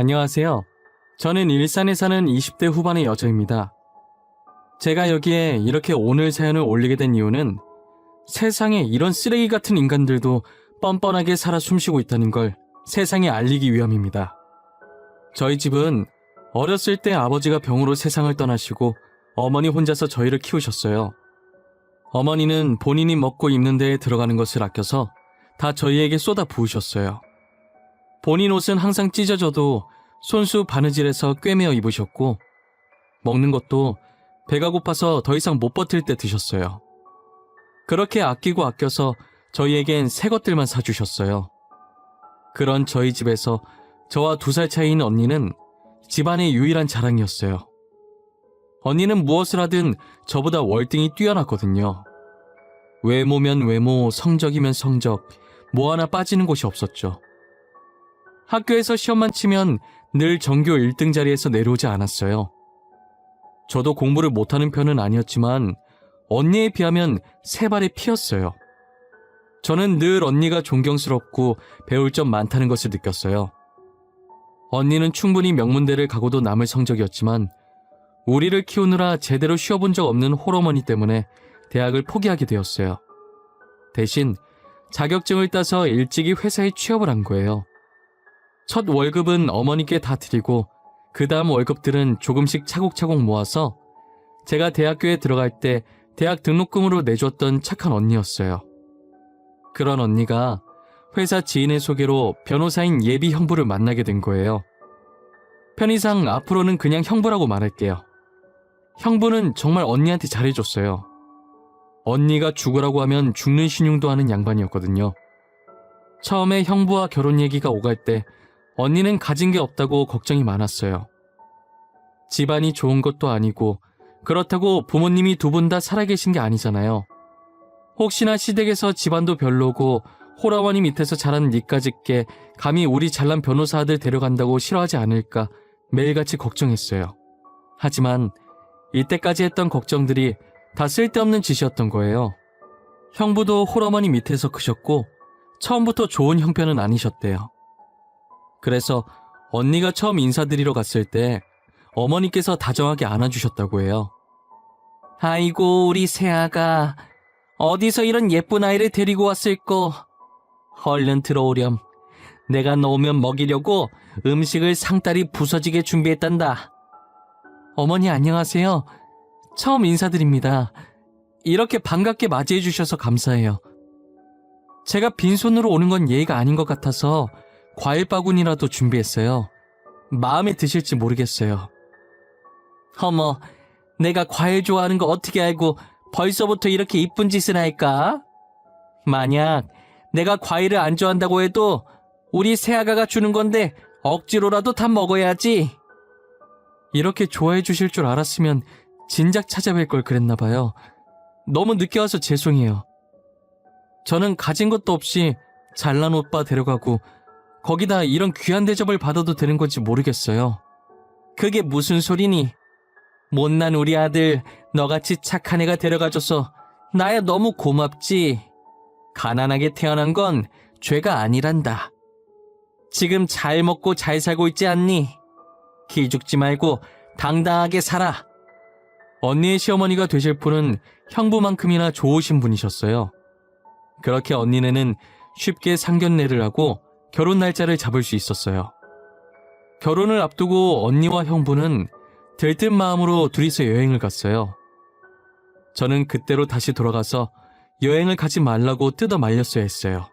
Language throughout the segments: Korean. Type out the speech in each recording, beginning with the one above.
안녕하세요. 저는 일산에 사는 20대 후반의 여자입니다. 제가 여기에 이렇게 오늘 사연을 올리게 된 이유는 세상에 이런 쓰레기 같은 인간들도 뻔뻔하게 살아 숨쉬고 있다는 걸 세상에 알리기 위함입니다. 저희 집은 어렸을 때 아버지가 병으로 세상을 떠나시고 어머니 혼자서 저희를 키우셨어요. 어머니는 본인이 먹고 입는 데에 들어가는 것을 아껴서 다 저희에게 쏟아 부으셨어요. 본인 옷은 항상 찢어져도 손수 바느질해서 꿰매어 입으셨고 먹는 것도 배가 고파서 더 이상 못 버틸 때 드셨어요. 그렇게 아끼고 아껴서 저희에겐 새 것들만 사주셨어요. 그런 저희 집에서 저와 2살 차이인 언니는 집안의 유일한 자랑이었어요. 언니는 무엇을 하든 저보다 월등히 뛰어났거든요. 외모면 외모, 성적이면 성적, 뭐 하나 빠지는 곳이 없었죠. 학교에서 시험만 치면 늘 전교 1등 자리에서 내려오지 않았어요. 저도 공부를 못하는 편은 아니었지만 언니에 비하면 세 발의 피였어요. 저는 늘 언니가 존경스럽고 배울 점 많다는 것을 느꼈어요. 언니는 충분히 명문대를 가고도 남을 성적이었지만 우리를 키우느라 제대로 쉬어본 적 없는 홀어머니 때문에 대학을 포기하게 되었어요. 대신 자격증을 따서 일찍이 회사에 취업을 한 거예요. 첫 월급은 어머니께 다 드리고 그 다음 월급들은 조금씩 차곡차곡 모아서 제가 대학교에 들어갈 때 대학 등록금으로 내줬던 착한 언니였어요. 그런 언니가 회사 지인의 소개로 변호사인 예비 형부를 만나게 된 거예요. 편의상 앞으로는 그냥 형부라고 말할게요. 형부는 정말 언니한테 잘해줬어요. 언니가 죽으라고 하면 죽는 신용도 하는 양반이었거든요. 처음에 형부와 결혼 얘기가 오갈 때 언니는 가진 게 없다고 걱정이 많았어요. 집안이 좋은 것도 아니고 그렇다고 부모님이 2분 다 살아계신 게 아니잖아요. 혹시나 시댁에서 집안도 별로고 홀어머니 밑에서 자란 니까짓게 감히 우리 잘난 변호사 아들 데려간다고 싫어하지 않을까 매일같이 걱정했어요. 하지만 이때까지 했던 걱정들이 다 쓸데없는 짓이었던 거예요. 형부도 홀어머니 밑에서 크셨고 처음부터 좋은 형편은 아니셨대요. 그래서 언니가 처음 인사드리러 갔을 때 어머니께서 다정하게 안아주셨다고 해요. 아이고 우리 새아가 어디서 이런 예쁜 아이를 데리고 왔을꼬. 얼른 들어오렴. 내가 너 오면 먹이려고 음식을 상다리 부서지게 준비했단다. 어머니 안녕하세요. 처음 인사드립니다. 이렇게 반갑게 맞이해 주셔서 감사해요. 제가 빈손으로 오는 건 예의가 아닌 것 같아서 과일 바구니라도 준비했어요. 마음에 드실지 모르겠어요. 어머, 내가 과일 좋아하는 거 어떻게 알고 벌써부터 이렇게 이쁜 짓을 할까? 만약 내가 과일을 안 좋아한다고 해도 우리 새아가가 주는 건데 억지로라도 다 먹어야지. 이렇게 좋아해 주실 줄 알았으면 진작 찾아뵐 걸 그랬나 봐요. 너무 늦게 와서 죄송해요. 저는 가진 것도 없이 잘난 오빠 데려가고 거기다 이런 귀한 대접을 받아도 되는 건지 모르겠어요. 그게 무슨 소리니? 못난 우리 아들 너같이 착한 애가 데려가줘서 나야 너무 고맙지. 가난하게 태어난 건 죄가 아니란다. 지금 잘 먹고 잘 살고 있지 않니? 기죽지 말고 당당하게 살아. 언니의 시어머니가 되실 분은 형부만큼이나 좋으신 분이셨어요. 그렇게 언니네는 쉽게 상견례를 하고 결혼 날짜를 잡을 수 있었어요. 결혼을 앞두고 언니와 형부는 들뜬 마음으로 둘이서 여행을 갔어요. 저는 그때로 다시 돌아가서 여행을 가지 말라고 뜯어 말렸어야 했어요.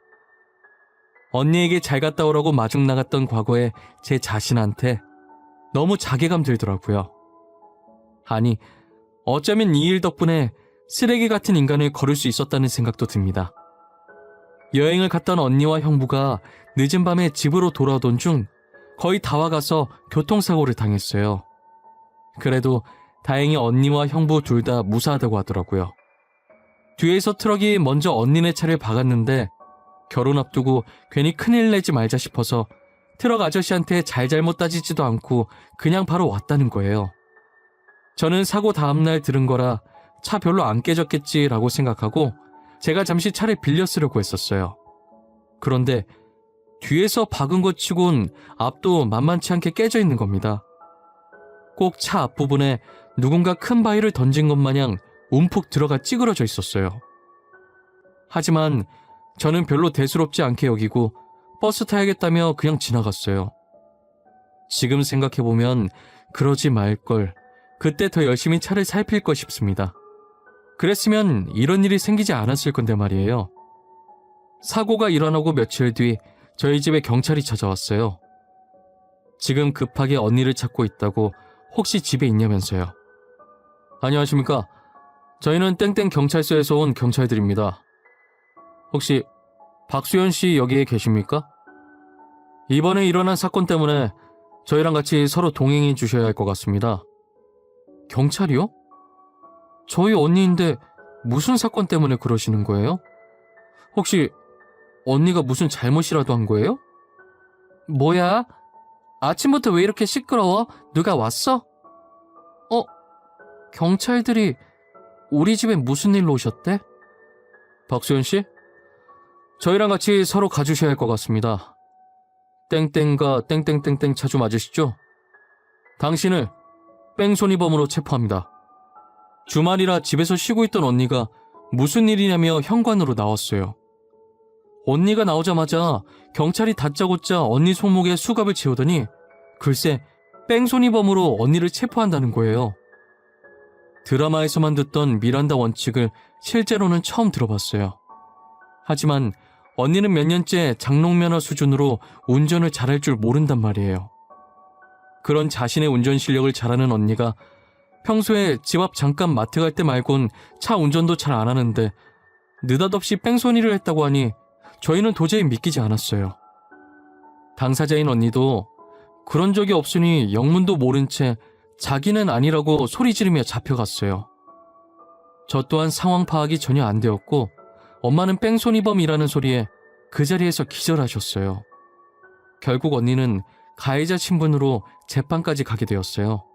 언니에게 잘 갔다 오라고 마중 나갔던 과거에 제 자신한테 너무 자괴감 들더라고요. 아니, 어쩌면 이 일 덕분에 쓰레기 같은 인간을 거를 수 있었다는 생각도 듭니다. 여행을 갔던 언니와 형부가 늦은 밤에 집으로 돌아오던 중 거의 다 와가서 교통사고를 당했어요. 그래도 다행히 언니와 형부 둘 다 무사하다고 하더라고요. 뒤에서 트럭이 먼저 언니네 차를 박았는데 결혼 앞두고 괜히 큰일 내지 말자 싶어서 트럭 아저씨한테 잘못 따지지도 않고 그냥 바로 왔다는 거예요. 저는 사고 다음날 들은 거라 차 별로 안 깨졌겠지라고 생각하고 제가 잠시 차를 빌려 쓰려고 했었어요. 그런데 뒤에서 박은 것 치곤 앞도 만만치 않게 깨져 있는 겁니다. 꼭 차 앞부분에 누군가 큰 바위를 던진 것 마냥 움푹 들어가 찌그러져 있었어요. 하지만 저는 별로 대수롭지 않게 여기고 버스 타야겠다며 그냥 지나갔어요. 지금 생각해보면 그러지 말걸, 그때 더 열심히 차를 살필 걸 싶습니다. 그랬으면 이런 일이 생기지 않았을 건데 말이에요. 사고가 일어나고 며칠 뒤 저희 집에 경찰이 찾아왔어요. 지금 급하게 언니를 찾고 있다고 혹시 집에 있냐면서요. 안녕하십니까. 저희는 땡땡 경찰서에서 온 경찰들입니다. 혹시 박수현 씨 여기에 계십니까? 이번에 일어난 사건 때문에 저희랑 같이 서로 동행해 주셔야 할 것 같습니다. 경찰이요? 저희 언니인데 무슨 사건 때문에 그러시는 거예요? 혹시 언니가 무슨 잘못이라도 한 거예요? 뭐야? 아침부터 왜 이렇게 시끄러워? 누가 왔어? 경찰들이 우리 집에 무슨 일로 오셨대? 박수현 씨? 저희랑 같이 서로 가주셔야 할 것 같습니다. 땡땡과 땡땡땡땡 차 좀 맞으시죠? 당신을 뺑소니범으로 체포합니다. 주말이라 집에서 쉬고 있던 언니가 무슨 일이냐며 현관으로 나왔어요. 언니가 나오자마자 경찰이 다짜고짜 언니 손목에 수갑을 채우더니 글쎄 뺑소니범으로 언니를 체포한다는 거예요. 드라마에서만 듣던 미란다 원칙을 실제로는 처음 들어봤어요. 하지만 언니는 몇 년째 장롱면허 수준으로 운전을 잘할 줄 모른단 말이에요. 그런 자신의 운전 실력을 잘하는 언니가 평소에 집 앞 잠깐 마트 갈 때 말곤 차 운전도 잘 안 하는데 느닷없이 뺑소니를 했다고 하니 저희는 도저히 믿기지 않았어요. 당사자인 언니도 그런 적이 없으니 영문도 모른 채 자기는 아니라고 소리 지르며 잡혀갔어요. 저 또한 상황 파악이 전혀 안 되었고 엄마는 뺑소니범이라는 소리에 그 자리에서 기절하셨어요. 결국 언니는 가해자 신분으로 재판까지 가게 되었어요.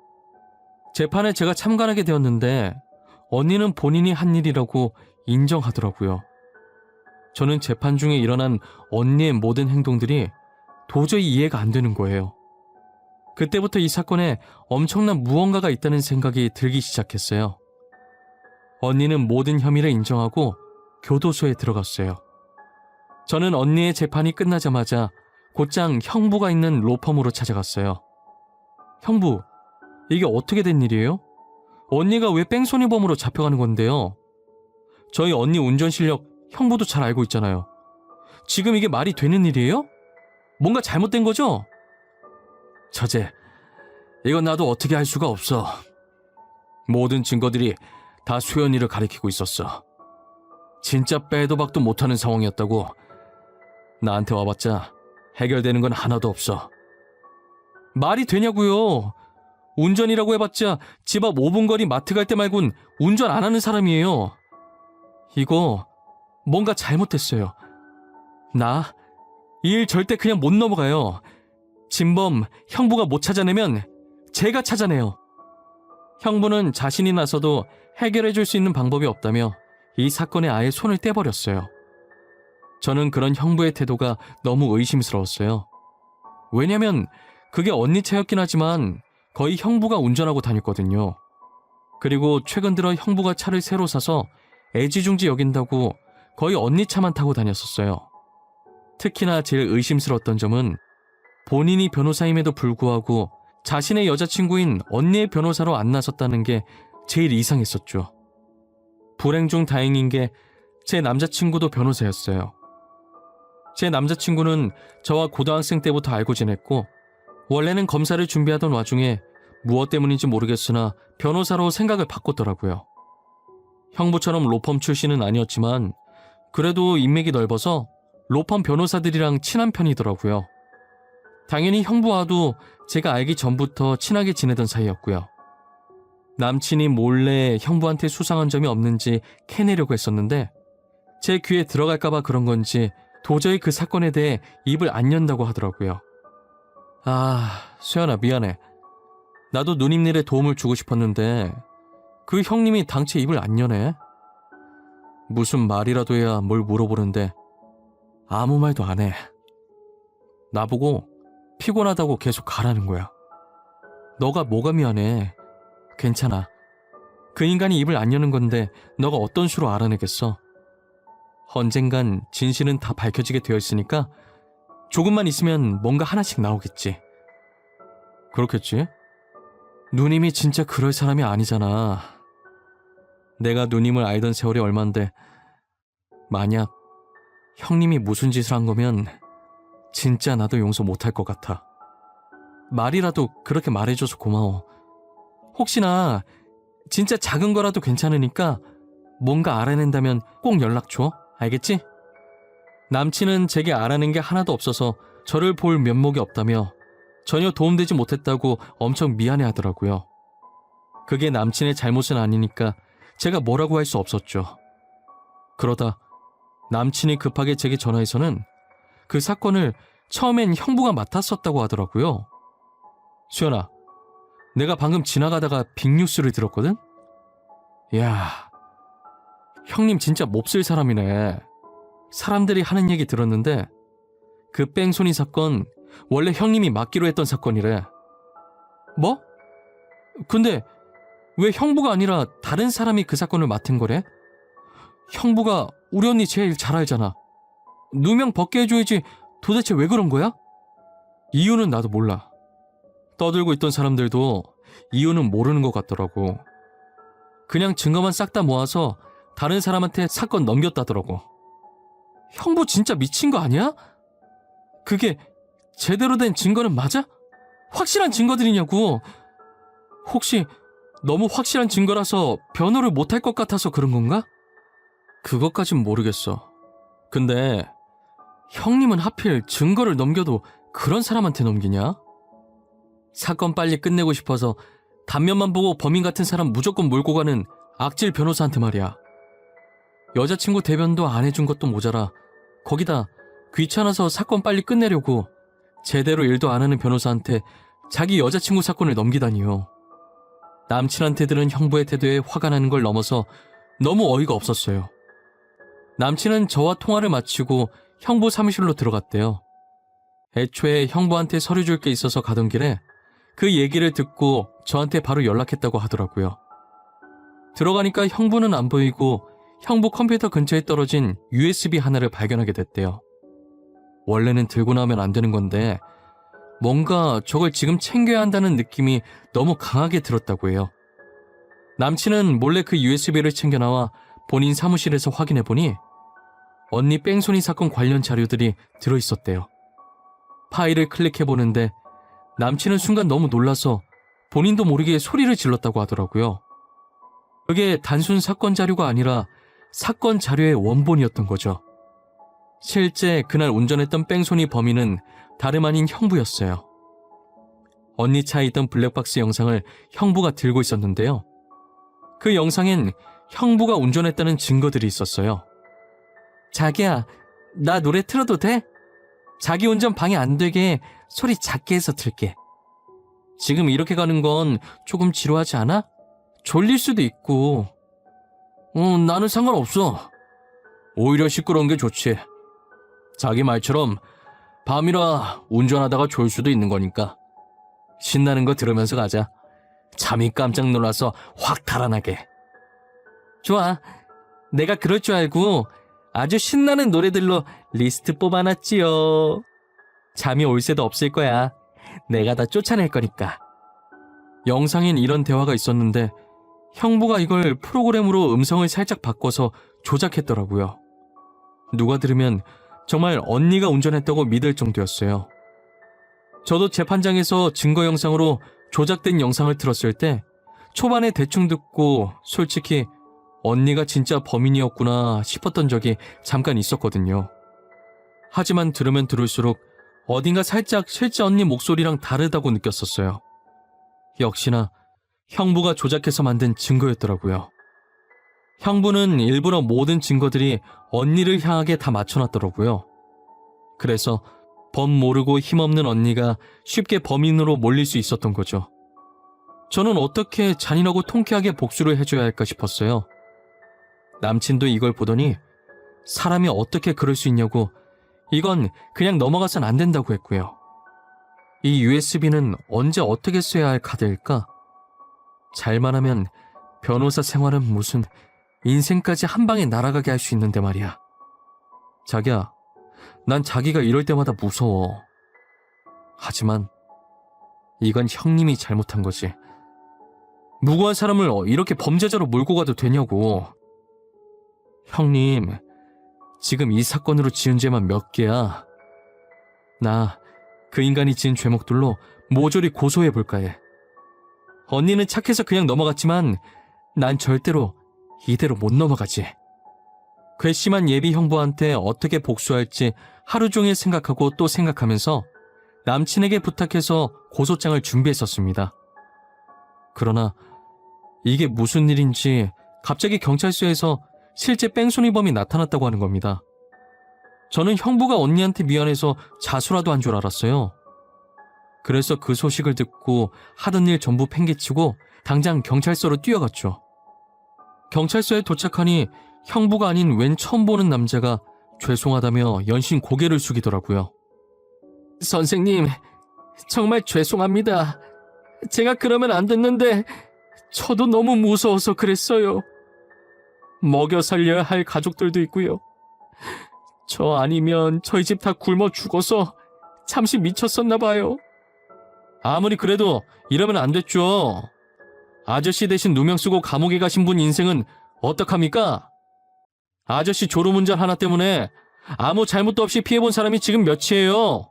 재판에 제가 참관하게 되었는데 언니는 본인이 한 일이라고 인정하더라고요. 저는 재판 중에 일어난 언니의 모든 행동들이 도저히 이해가 안 되는 거예요. 그때부터 이 사건에 엄청난 무언가가 있다는 생각이 들기 시작했어요. 언니는 모든 혐의를 인정하고 교도소에 들어갔어요. 저는 언니의 재판이 끝나자마자 곧장 형부가 있는 로펌으로 찾아갔어요. 형부, 이게 어떻게 된 일이에요? 언니가 왜 뺑소니범으로 잡혀가는 건데요? 저희 언니 운전 실력 형부도 잘 알고 있잖아요. 지금 이게 말이 되는 일이에요? 뭔가 잘못된 거죠? 처제, 이건 나도 어떻게 할 수가 없어. 모든 증거들이 다 수연이를 가리키고 있었어. 진짜 빼도 박도 못하는 상황이었다고. 나한테 와봤자 해결되는 건 하나도 없어. 말이 되냐고요. 운전이라고 해봤자 집 앞 5분 거리 마트 갈 때 말곤 운전 안 하는 사람이에요. 이거 뭔가 잘못됐어요. 나 이 일 절대 그냥 못 넘어가요. 진범 형부가 못 찾아내면 제가 찾아내요. 형부는 자신이 나서도 해결해줄 수 있는 방법이 없다며 이 사건에 아예 손을 떼버렸어요. 저는 그런 형부의 태도가 너무 의심스러웠어요. 왜냐면 그게 언니 차였긴 하지만 거의 형부가 운전하고 다녔거든요. 그리고 최근 들어 형부가 차를 새로 사서 애지중지 여긴다고 거의 언니 차만 타고 다녔었어요. 특히나 제일 의심스러웠던 점은 본인이 변호사임에도 불구하고 자신의 여자친구인 언니의 변호사로 안 나섰다는 게 제일 이상했었죠. 불행 중 다행인 게 제 남자친구도 변호사였어요. 제 남자친구는 저와 고등학생 때부터 알고 지냈고 원래는 검사를 준비하던 와중에 무엇 때문인지 모르겠으나 변호사로 생각을 바꿨더라고요. 형부처럼 로펌 출신은 아니었지만 그래도 인맥이 넓어서 로펌 변호사들이랑 친한 편이더라고요. 당연히 형부와도 제가 알기 전부터 친하게 지내던 사이였고요. 남친이 몰래 형부한테 수상한 점이 없는지 캐내려고 했었는데 제 귀에 들어갈까봐 그런 건지 도저히 그 사건에 대해 입을 안 연다고 하더라고요. 수연아 미안해. 나도 누님 일에 도움을 주고 싶었는데 그 형님이 당최 입을 안 여네. 무슨 말이라도 해야 뭘 물어보는데 아무 말도 안 해. 나보고 피곤하다고 계속 가라는 거야. 너가 뭐가 미안해. 괜찮아. 그 인간이 입을 안 여는 건데 너가 어떤 수로 알아내겠어. 언젠간 진실은 다 밝혀지게 되어 있으니까 조금만 있으면 뭔가 하나씩 나오겠지. 그렇겠지? 누님이 진짜 그럴 사람이 아니잖아. 내가 누님을 알던 세월이 얼만데 만약 형님이 무슨 짓을 한 거면 진짜 나도 용서 못할 것 같아. 말이라도 그렇게 말해줘서 고마워. 혹시나 진짜 작은 거라도 괜찮으니까 뭔가 알아낸다면 꼭 연락 줘. 알겠지? 남친은 제게 알아낸 게 하나도 없어서 저를 볼 면목이 없다며 전혀 도움되지 못했다고 엄청 미안해하더라고요. 그게 남친의 잘못은 아니니까 제가 뭐라고 할 수 없었죠. 그러다 남친이 급하게 제게 전화해서는 그 사건을 처음엔 형부가 맡았었다고 하더라고요. 수연아, 내가 방금 지나가다가 빅뉴스를 들었거든? 이야, 형님 진짜 몹쓸 사람이네. 사람들이 하는 얘기 들었는데 그 뺑소니 사건 원래 형님이 맡기로 했던 사건이래. 뭐? 근데 왜 형부가 아니라 다른 사람이 그 사건을 맡은 거래? 형부가 우리 언니 제일 잘 알잖아. 누명 벗게 해줘야지. 도대체 왜 그런 거야? 이유는 나도 몰라. 떠들고 있던 사람들도 이유는 모르는 것 같더라고. 그냥 증거만 싹 다 모아서 다른 사람한테 사건 넘겼다더라고. 형부 진짜 미친 거 아니야? 그게 제대로 된 증거는 맞아? 확실한 증거들이냐고. 혹시 너무 확실한 증거라서 변호를 못할 것 같아서 그런 건가? 그것까진 모르겠어. 근데 형님은 하필 증거를 넘겨도 그런 사람한테 넘기냐? 사건 빨리 끝내고 싶어서 단면만 보고 범인 같은 사람 무조건 몰고 가는 악질 변호사한테 말이야. 여자친구 대변도 안 해준 것도 모자라 거기다 귀찮아서 사건 빨리 끝내려고 제대로 일도 안 하는 변호사한테 자기 여자친구 사건을 넘기다니요. 남친한테 들은 형부의 태도에 화가 나는 걸 넘어서 너무 어이가 없었어요. 남친은 저와 통화를 마치고 형부 사무실로 들어갔대요. 애초에 형부한테 서류 줄 게 있어서 가던 길에 그 얘기를 듣고 저한테 바로 연락했다고 하더라고요. 들어가니까 형부는 안 보이고 형부 컴퓨터 근처에 떨어진 USB 하나를 발견하게 됐대요. 원래는 들고 나오면 안 되는 건데 뭔가 저걸 지금 챙겨야 한다는 느낌이 너무 강하게 들었다고 해요. 남친은 몰래 그 USB를 챙겨나와 본인 사무실에서 확인해보니 언니 뺑소니 사건 관련 자료들이 들어있었대요. 파일을 클릭해보는데 남친은 순간 너무 놀라서 본인도 모르게 소리를 질렀다고 하더라고요. 그게 단순 사건 자료가 아니라 사건 자료의 원본이었던 거죠. 실제 그날 운전했던 뺑소니 범인은 다름 아닌 형부였어요. 언니 차에 있던 블랙박스 영상을 형부가 들고 있었는데요. 그 영상엔 형부가 운전했다는 증거들이 있었어요. 자기야, 나 노래 틀어도 돼? 자기 운전 방해 안 되게 소리 작게 해서 틀게. 지금 이렇게 가는 건 조금 지루하지 않아? 졸릴 수도 있고. 나는 상관없어. 오히려 시끄러운 게 좋지. 자기 말처럼 밤이라 운전하다가 졸 수도 있는 거니까. 신나는 거 들으면서 가자. 잠이 깜짝 놀라서 확 달아나게. 좋아. 내가 그럴 줄 알고 아주 신나는 노래들로 리스트 뽑아놨지요. 잠이 올 새도 없을 거야. 내가 다 쫓아낼 거니까. 영상엔 이런 대화가 있었는데 형부가 이걸 프로그램으로 음성을 살짝 바꿔서 조작했더라고요. 누가 들으면 정말 언니가 운전했다고 믿을 정도였어요. 저도 재판장에서 증거 영상으로 조작된 영상을 들었을 때 초반에 대충 듣고 솔직히 언니가 진짜 범인이었구나 싶었던 적이 잠깐 있었거든요. 하지만 들으면 들을수록 어딘가 살짝 실제 언니 목소리랑 다르다고 느꼈었어요. 역시나 형부가 조작해서 만든 증거였더라고요. 형부는 일부러 모든 증거들이 언니를 향하게 다 맞춰놨더라고요. 그래서 범 모르고 힘없는 언니가 쉽게 범인으로 몰릴 수 있었던 거죠. 저는 어떻게 잔인하고 통쾌하게 복수를 해줘야 할까 싶었어요. 남친도 이걸 보더니 사람이 어떻게 그럴 수 있냐고 이건 그냥 넘어가선 안 된다고 했고요. 이 USB는 언제 어떻게 써야 할 카드일까? 잘만 하면 변호사 생활은 무슨 인생까지 한 방에 날아가게 할 수 있는데 말이야. 자기야, 난 자기가 이럴 때마다 무서워. 하지만 이건 형님이 잘못한 거지. 무고한 사람을 이렇게 범죄자로 몰고 가도 되냐고. 형님, 지금 이 사건으로 지은 죄만 몇 개야. 나 그 인간이 지은 죄목들로 모조리 고소해볼까 해. 언니는 착해서 그냥 넘어갔지만 난 절대로 이대로 못 넘어가지. 괘씸한 예비 형부한테 어떻게 복수할지 하루 종일 생각하고 또 생각하면서 남친에게 부탁해서 고소장을 준비했었습니다. 그러나 이게 무슨 일인지 갑자기 경찰서에서 실제 뺑소니범이 나타났다고 하는 겁니다. 저는 형부가 언니한테 미안해서 자수라도 한 줄 알았어요. 그래서 그 소식을 듣고 하던 일 전부 팽개치고 당장 경찰서로 뛰어갔죠. 경찰서에 도착하니 형부가 아닌 웬 처음 보는 남자가 죄송하다며 연신 고개를 숙이더라고요. 선생님, 정말 죄송합니다. 제가 그러면 안 됐는데 저도 너무 무서워서 그랬어요. 먹여 살려야 할 가족들도 있고요. 저 아니면 저희 집 다 굶어 죽어서 잠시 미쳤었나 봐요. 아무리 그래도 이러면 안 됐죠. 아저씨 대신 누명 쓰고 감옥에 가신 분 인생은 어떡합니까? 아저씨 졸음운전 하나 때문에 아무 잘못도 없이 피해본 사람이 지금 몇이에요?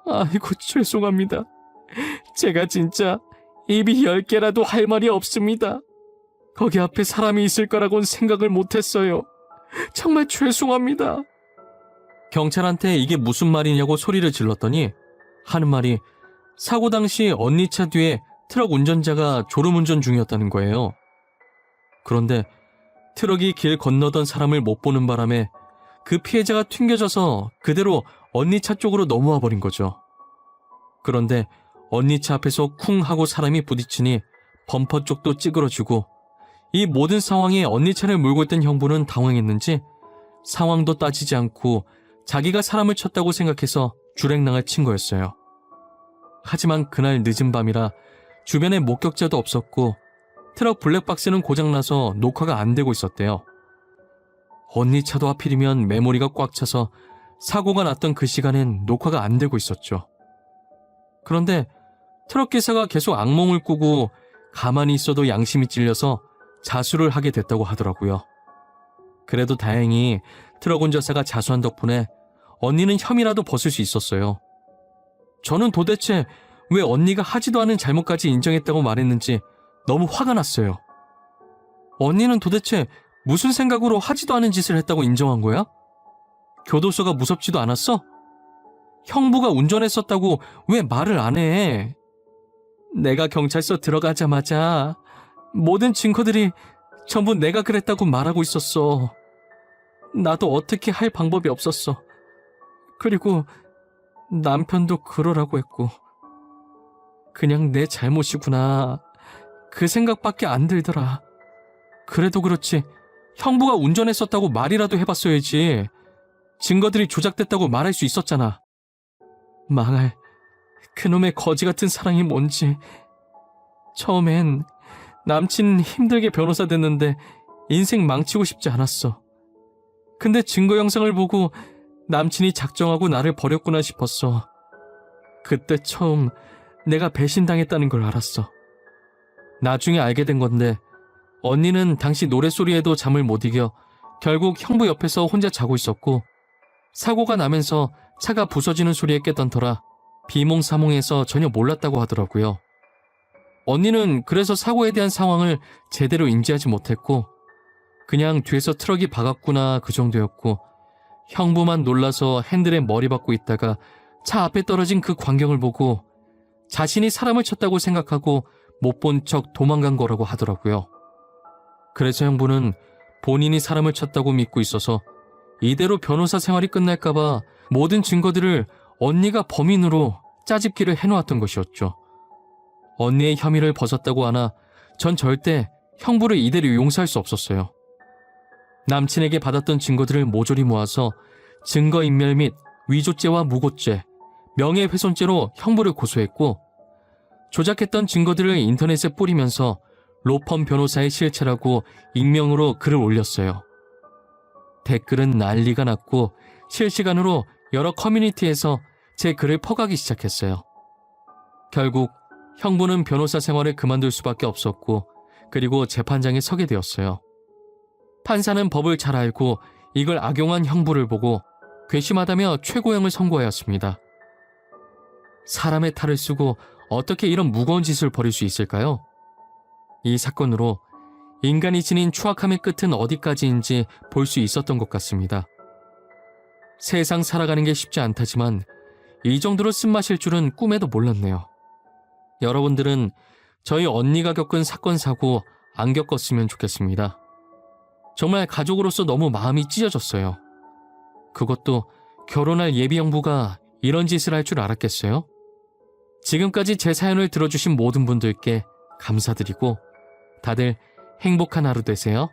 아이고, 죄송합니다. 제가 진짜 입이 10개라도 할 말이 없습니다. 거기 앞에 사람이 있을 거라고는 생각을 못했어요. 정말 죄송합니다. 경찰한테 이게 무슨 말이냐고 소리를 질렀더니 하는 말이 사고 당시 언니 차 뒤에 트럭 운전자가 졸음운전 중이었다는 거예요. 그런데 트럭이 길 건너던 사람을 못 보는 바람에 그 피해자가 튕겨져서 그대로 언니 차 쪽으로 넘어와 버린 거죠. 그런데 언니 차 앞에서 쿵 하고 사람이 부딪히니 범퍼 쪽도 찌그러지고 이 모든 상황에 언니 차를 몰고 있던 형부는 당황했는지 상황도 따지지 않고 자기가 사람을 쳤다고 생각해서 주랭랑을 친 거였어요. 하지만 그날 늦은 밤이라 주변에 목격자도 없었고 트럭 블랙박스는 고장나서 녹화가 안 되고 있었대요. 언니 차도 하필이면 메모리가 꽉 차서 사고가 났던 그 시간엔 녹화가 안 되고 있었죠. 그런데 트럭 기사가 계속 악몽을 꾸고 가만히 있어도 양심이 찔려서 자수를 하게 됐다고 하더라고요. 그래도 다행히 트럭 운전사가 자수한 덕분에 언니는 혐의라도 벗을 수 있었어요. 저는 도대체 왜 언니가 하지도 않은 잘못까지 인정했다고 말했는지 너무 화가 났어요. 언니는 도대체 무슨 생각으로 하지도 않은 짓을 했다고 인정한 거야? 교도소가 무섭지도 않았어? 형부가 운전했었다고 왜 말을 안 해? 내가 경찰서 들어가자마자 모든 증거들이 전부 내가 그랬다고 말하고 있었어. 나도 어떻게 할 방법이 없었어. 그리고 남편도 그러라고 했고. 그냥 내 잘못이구나. 그 생각밖에 안 들더라. 그래도 그렇지 형부가 운전했었다고 말이라도 해봤어야지. 증거들이 조작됐다고 말할 수 있었잖아. 망할 그놈의 거지 같은 사랑이 뭔지. 처음엔 남친 힘들게 변호사 됐는데 인생 망치고 싶지 않았어. 근데 증거 영상을 보고 남친이 작정하고 나를 버렸구나 싶었어. 그때 처음 내가 배신당했다는 걸 알았어. 나중에 알게 된 건데 언니는 당시 노랫소리에도 잠을 못 이겨 결국 형부 옆에서 혼자 자고 있었고 사고가 나면서 차가 부서지는 소리에 깼던 터라 비몽사몽해서 전혀 몰랐다고 하더라고요. 언니는 그래서 사고에 대한 상황을 제대로 인지하지 못했고 그냥 뒤에서 트럭이 박았구나 그 정도였고 형부만 놀라서 핸들에 머리 박고 있다가 차 앞에 떨어진 그 광경을 보고 자신이 사람을 쳤다고 생각하고 못 본 척 도망간 거라고 하더라고요. 그래서 형부는 본인이 사람을 쳤다고 믿고 있어서 이대로 변호사 생활이 끝날까봐 모든 증거들을 언니가 범인으로 짜집기를 해놓았던 것이었죠. 언니의 혐의를 벗었다고 하나 전 절대 형부를 이대로 용서할 수 없었어요. 남친에게 받았던 증거들을 모조리 모아서 증거인멸 및 위조죄와 무고죄, 명예훼손죄로 형부를 고소했고 조작했던 증거들을 인터넷에 뿌리면서 로펌 변호사의 실체라고 익명으로 글을 올렸어요. 댓글은 난리가 났고 실시간으로 여러 커뮤니티에서 제 글을 퍼가기 시작했어요. 결국 형부는 변호사 생활을 그만둘 수밖에 없었고 그리고 재판장에 서게 되었어요. 판사는 법을 잘 알고 이걸 악용한 형부를 보고 괘씸하다며 최고형을 선고하였습니다. 사람의 탈을 쓰고 어떻게 이런 무거운 짓을 벌일 수 있을까요? 이 사건으로 인간이 지닌 추악함의 끝은 어디까지인지 볼 수 있었던 것 같습니다. 세상 살아가는 게 쉽지 않다지만 이 정도로 쓴맛일 줄은 꿈에도 몰랐네요. 여러분들은 저희 언니가 겪은 사건 사고 안 겪었으면 좋겠습니다. 정말 가족으로서 너무 마음이 찢어졌어요. 그것도 결혼할 예비 형부가 이런 짓을 할 줄 알았겠어요? 지금까지 제 사연을 들어주신 모든 분들께 감사드리고 다들 행복한 하루 되세요.